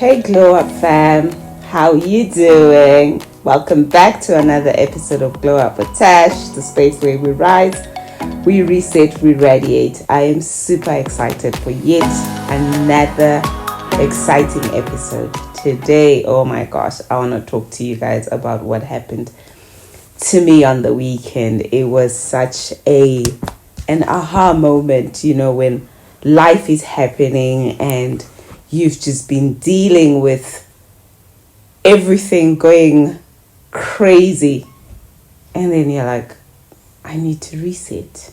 Hey Glow Up fam, how you doing? Welcome back to another episode of Glow Up with Tash, the space where we rise, we reset, we radiate. I am super excited for yet another exciting episode. Today, oh my gosh, I want to talk to you guys about what happened to me on the weekend. It was such an aha moment, when life is happening and you've just been dealing with everything going crazy. And then you're like, I need to reset.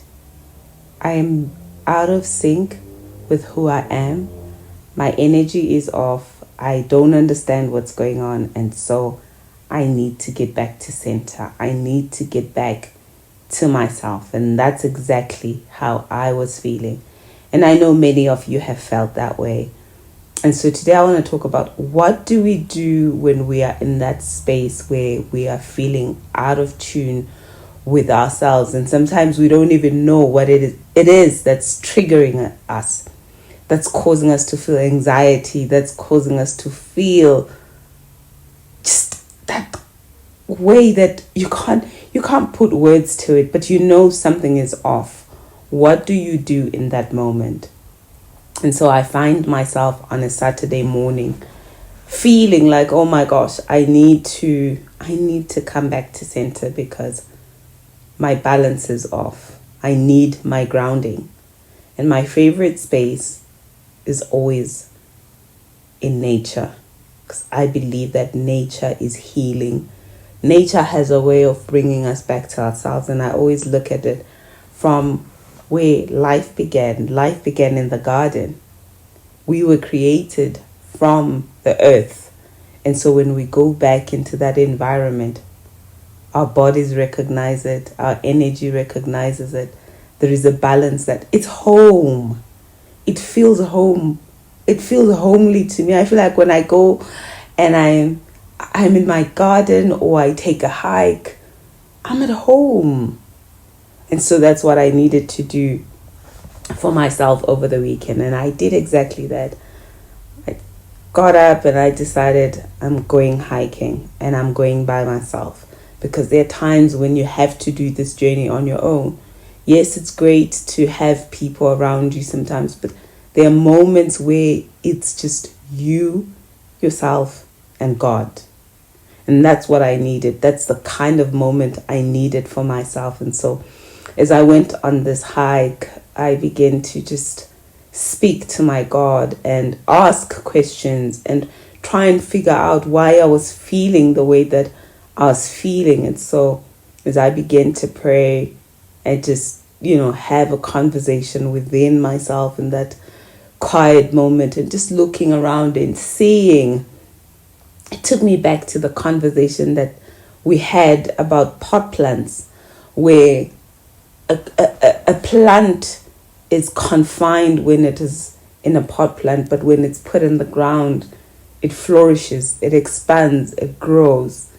I am out of sync with who I am. My energy is off. I don't understand what's going on. And so I need to get back to center. I need to get back to myself. And that's exactly how I was feeling. And I know many of you have felt that way. And so today I want to talk about what do we do when we are in that space where we are feeling out of tune with ourselves. And sometimes we don't even know what it is that's triggering us, that's causing us to feel anxiety, that's causing us to feel just that way that you can't put words to it, but you know something is off. What do you do in that moment? And so I find myself on a Saturday morning feeling like, oh my gosh, I need to come back to center because my balance is off. I need my grounding. And my favorite space is always in nature, because I believe that nature is healing. Nature has a way of bringing us back to ourselves. And I always look at it from where life began. Life began in the garden. We were created from the earth. And so when we go back into that environment, our bodies recognize it, our energy recognizes it. There is a balance that it's home. It feels home. It feels homely to me. I feel like when I go and I'm in my garden or I take a hike, I'm at home. And so that's what I needed to do for myself over the weekend. And I did exactly that. I got up and I decided I'm going hiking and I'm going by myself. Because there are times when you have to do this journey on your own. Yes, it's great to have people around you sometimes, but there are moments where it's just you, yourself, and God. And that's what I needed. That's the kind of moment I needed for myself. And so as I went on this hike, I began to just speak to my God and ask questions and try and figure out why I was feeling the way that I was feeling. And so as I began to pray and just, have a conversation within myself in that quiet moment and just looking around and seeing, it took me back to the conversation that we had about pot plants, where a plant is confined when it is in a pot plant, but when it's put in the ground, it flourishes, it expands, it grows.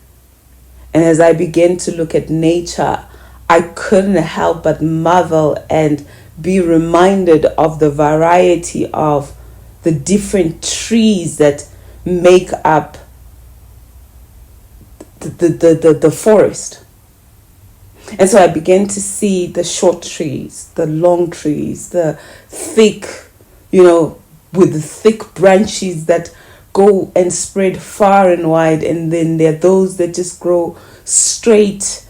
And as I began to look at nature, I couldn't help but marvel and be reminded of the variety of the different trees that make up the forest. And so I began to see the short trees, the long trees, the thick, with the thick branches that go and spread far and wide. And then there are those that just grow straight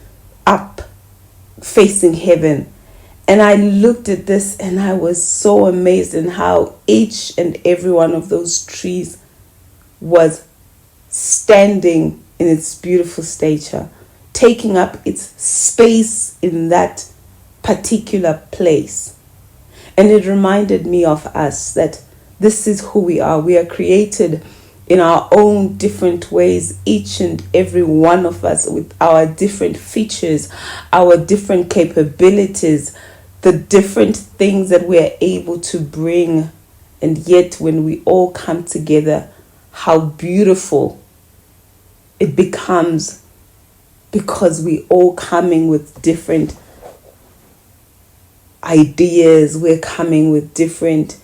up, facing heaven. And I looked at this and I was so amazed in how each and every one of those trees was standing in its beautiful stature, taking up its space in that particular place. And it reminded me of us, that this is who we are. We are created in our own different ways, each and every one of us with our different features, our different capabilities, the different things that we are able to bring. And yet when we all come together, how beautiful it becomes, because we all coming with different ideas, we're coming with different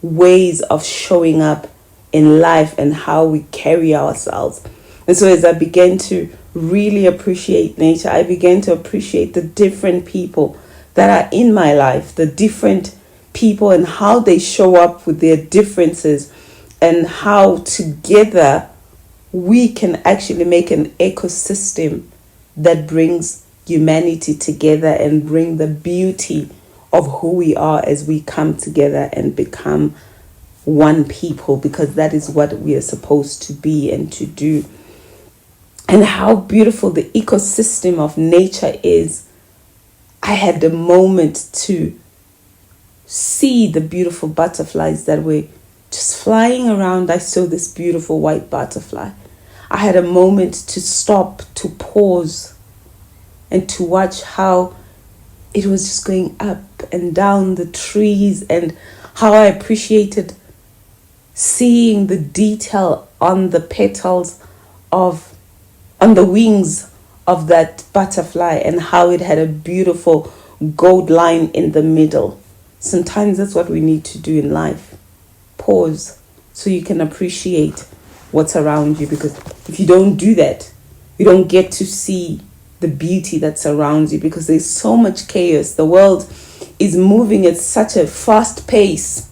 ways of showing up in life and how we carry ourselves. And so as I began to really appreciate nature, I began to appreciate the different people that are in my life, the different people and how they show up with their differences, and how together we can actually make an ecosystem that brings humanity together and bring the beauty of who we are as we come together and become one people, because that is what we are supposed to be and to do. And how beautiful the ecosystem of nature is. I had the moment to see the beautiful butterflies that were just flying around. I saw this beautiful white butterfly. I had a moment to stop, to pause, and to watch how it was just going up and down the trees, and how I appreciated seeing the detail on the petals on the wings of that butterfly, and how it had a beautiful gold line in the middle. Sometimes that's what we need to do in life. Pause so you can appreciate what's around you, because if you don't do that, you don't get to see the beauty that surrounds you, because there's so much chaos. The world is moving at such a fast pace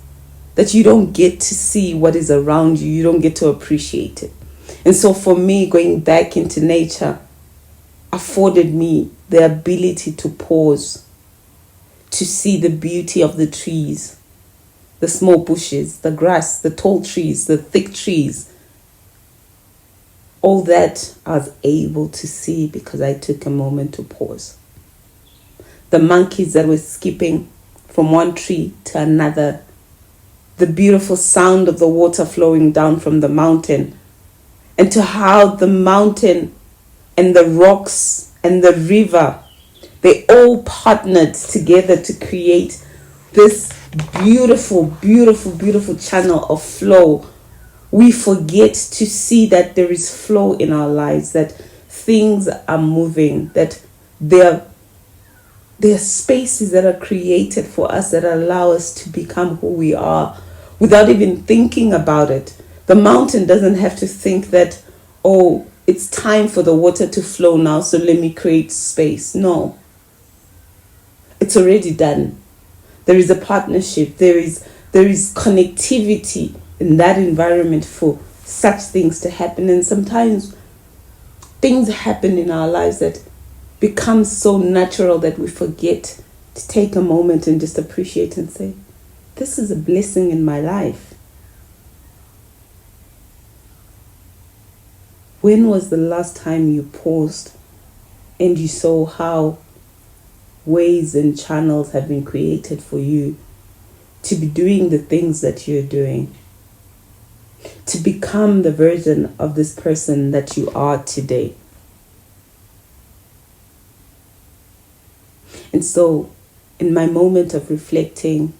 that you don't get to see what is around you. You don't get to appreciate it. And so for me, going back into nature afforded me the ability to pause, to see the beauty of the trees, the small bushes, the grass, the tall trees, the thick trees. All that I was able to see because I took a moment to pause. The monkeys that were skipping from one tree to another, the beautiful sound of the water flowing down from the mountain, and to how the mountain and the rocks and the river, they all partnered together to create this beautiful, beautiful, beautiful channel of flow. We forget to see that there is flow in our lives, that things are moving, that there are spaces that are created for us that allow us to become who we are without even thinking about it. The mountain doesn't have to think that, oh, it's time for the water to flow now, so let me create space. No. It's already done. There is a partnership. There is connectivity in that environment for such things to happen. And sometimes things happen in our lives that become so natural that we forget to take a moment and just appreciate and say, this is a blessing in my life. When was the last time you paused and you saw how ways and channels have been created for you to be doing the things that you're doing, to become the version of this person that you are today? And so in my moment of reflecting,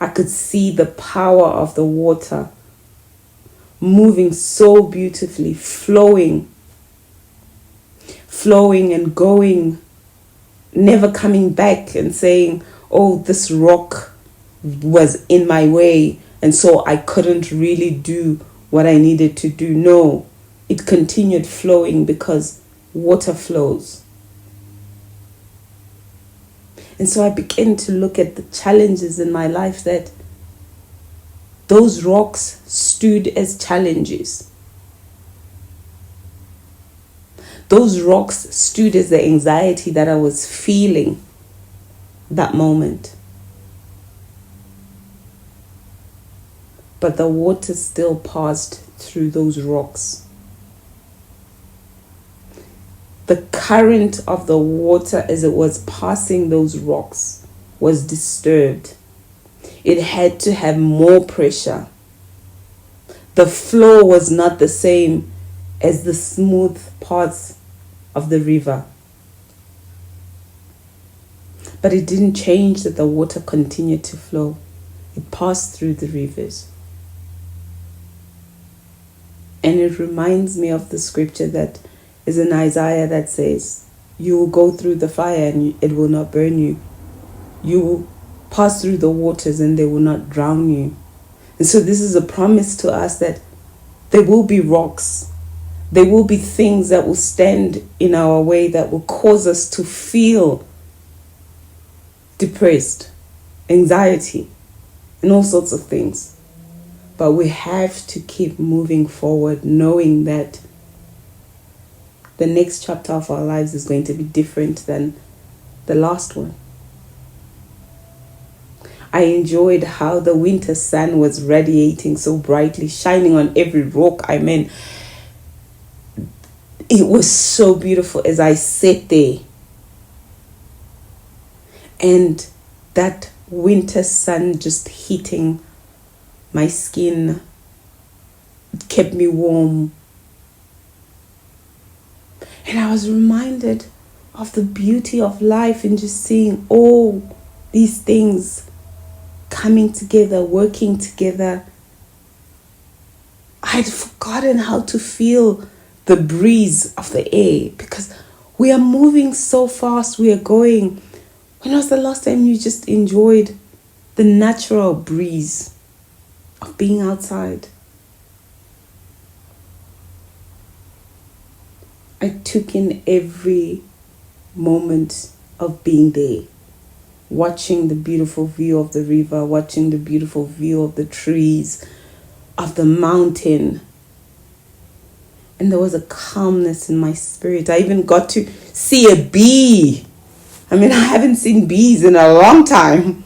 I could see the power of the water moving so beautifully, flowing and going, never coming back and saying, oh, this rock was in my way and so I couldn't really do what I needed to do. No, it continued flowing because water flows. And so I began to look at the challenges in my life, that those rocks stood as challenges. Those rocks stood as the anxiety that I was feeling that moment. But the water still passed through those rocks. The current of the water as it was passing those rocks was disturbed. It had to have more pressure. The flow was not the same as the smooth parts of the river. But it didn't change that the water continued to flow. It passed through the rivers. And it reminds me of the scripture that is in Isaiah that says, you will go through the fire and it will not burn you. You will pass through the waters and they will not drown you. And so this is a promise to us that there will be rocks. There will be things that will stand in our way that will cause us to feel depressed, anxiety, and all sorts of things. But we have to keep moving forward, knowing that the next chapter of our lives is going to be different than the last one. I enjoyed how the winter sun was radiating so brightly, shining on every rock. I mean, it was so beautiful as I sat there. And that winter sun just hitting my skin kept me warm. And I was reminded of the beauty of life and just seeing all these things coming together, working together. I had forgotten how to feel the breeze of the air because we are moving so fast. We are going. When was the last time you just enjoyed the natural breeze of being outside? I took in every moment of being there, watching the beautiful view of the river, watching the beautiful view of the trees, of the mountain. And there was a calmness in my spirit. I even got to see a bee. I mean, I haven't seen bees in a long time.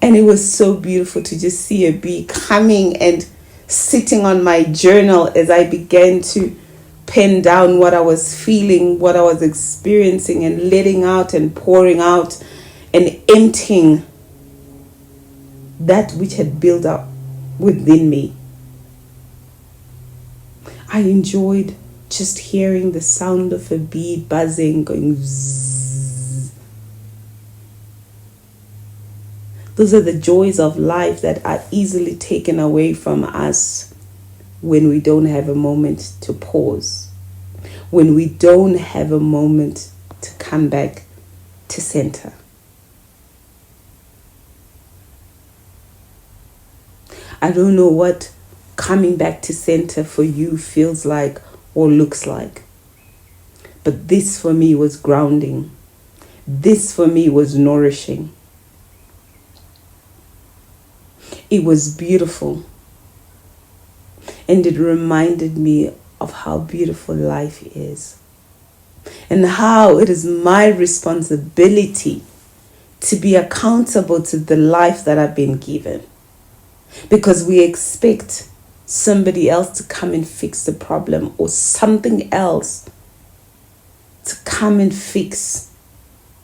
And it was so beautiful to just see a bee coming and sitting on my journal as I began to pen down what I was feeling, what I was experiencing, and letting out and pouring out and emptying that which had built up within me. I enjoyed just hearing the sound of a bee buzzing, going zzz. Those are the joys of life that are easily taken away from us when we don't have a moment to pause, when we don't have a moment to come back to center. I don't know what coming back to center for you feels like or looks like, but this for me was grounding. This for me was nourishing. It was beautiful. And it reminded me of how beautiful life is and how it is my responsibility to be accountable to the life that I've been given. Because we expect somebody else to come and fix the problem, or something else to come and fix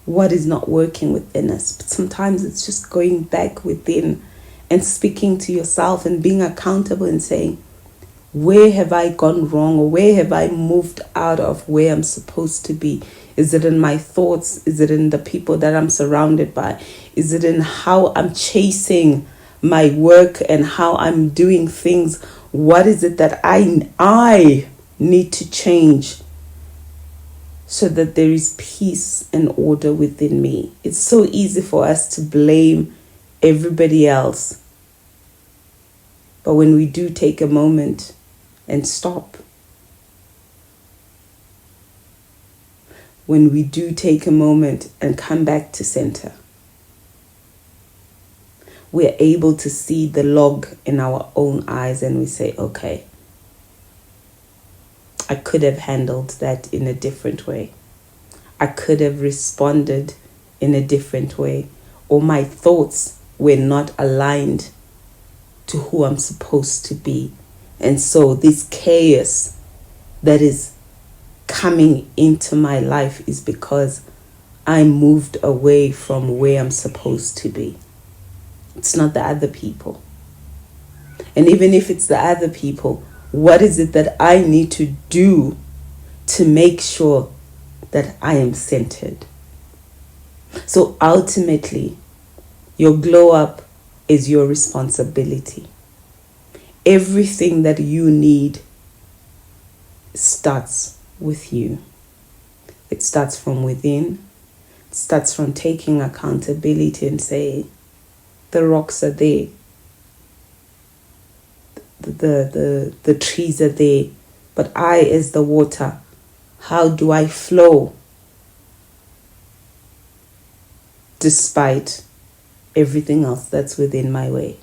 what is not working within us. But sometimes it's just going back within and speaking to yourself and being accountable and saying, where have I gone wrong, or where have I moved out of where I'm supposed to be? Is it in my thoughts? Is it in the people that I'm surrounded by? Is it in how I'm chasing my work and how I'm doing things? What is it that I need to change so that there is peace and order within me? It's so easy for us to blame everybody else. But when we do take a moment and stop, when we do take a moment and come back to center, we're able to see the log in our own eyes and we say, okay, I could have handled that in a different way. I could have responded in a different way. Or my thoughts were not aligned to who I'm supposed to be. And so this chaos that is coming into my life is because I moved away from where I'm supposed to be. It's not the other people. And even if it's the other people, what is it that I need to do to make sure that I am centered? So ultimately, your glow up is your responsibility. Everything that you need starts with you. It starts from within. It starts from taking accountability and saying, the rocks are there. the trees are there, but I, as the water, how do I flow despite everything else that's within my way?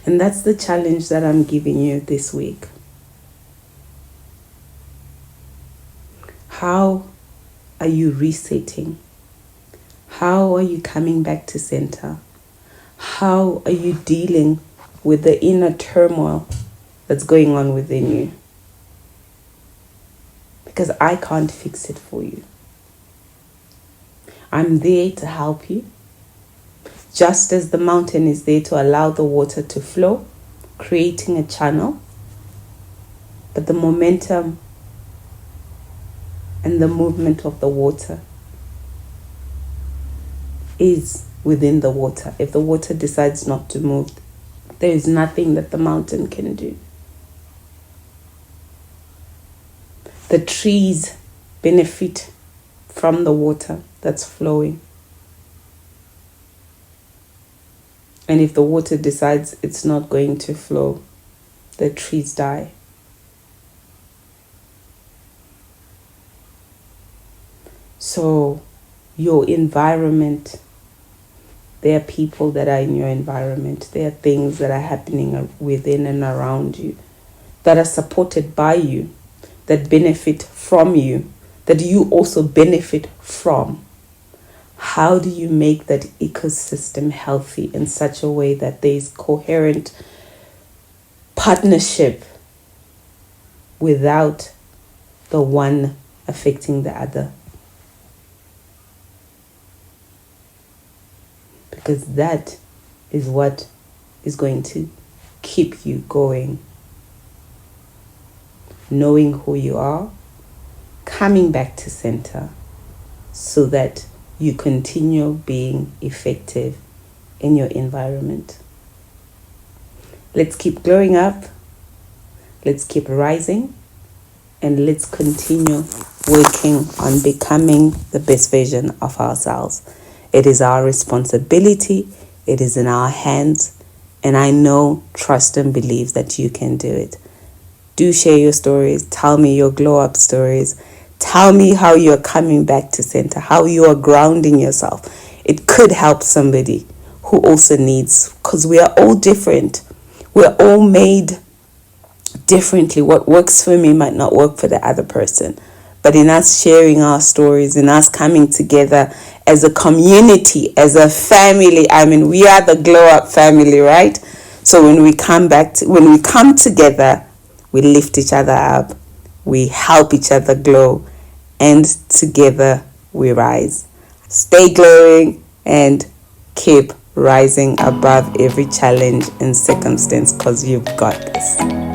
And that's the challenge that I'm giving you this week. How are you resetting? How are you coming back to center? How are you dealing with the inner turmoil that's going on within you? Because I can't fix it for you. I'm there to help you. Just as the mountain is there to allow the water to flow, creating a channel. But the momentum and the movement of the water is within the water. If the water decides not to move, there is nothing that the mountain can do. The trees benefit from the water that's flowing. And if the water decides it's not going to flow, the trees die. So your environment, there are people that are in your environment. There are things that are happening within and around you that are supported by you, that benefit from you, that you also benefit from. How do you make that ecosystem healthy in such a way that there is coherent partnership without the one affecting the other? Because that is what is going to keep you going. Knowing who you are, coming back to center so that you continue being effective in your environment. Let's keep glowing up. Let's keep rising. And let's continue working on becoming the best version of ourselves. It is our responsibility. It is in our hands. And I know, trust, and believe that you can do it. Do share your stories. Tell me your glow up stories. Tell me how you're coming back to center, how you are grounding yourself. It could help somebody who also needs, because we are all different. We're all made differently. What works for me might not work for the other person. But in us sharing our stories, in us coming together as a community, as a family, I mean, we are the glow up family, right? So when we come together, we lift each other up. We help each other glow, and together we rise. Stay glowing and keep rising above every challenge and circumstance, because you've got this.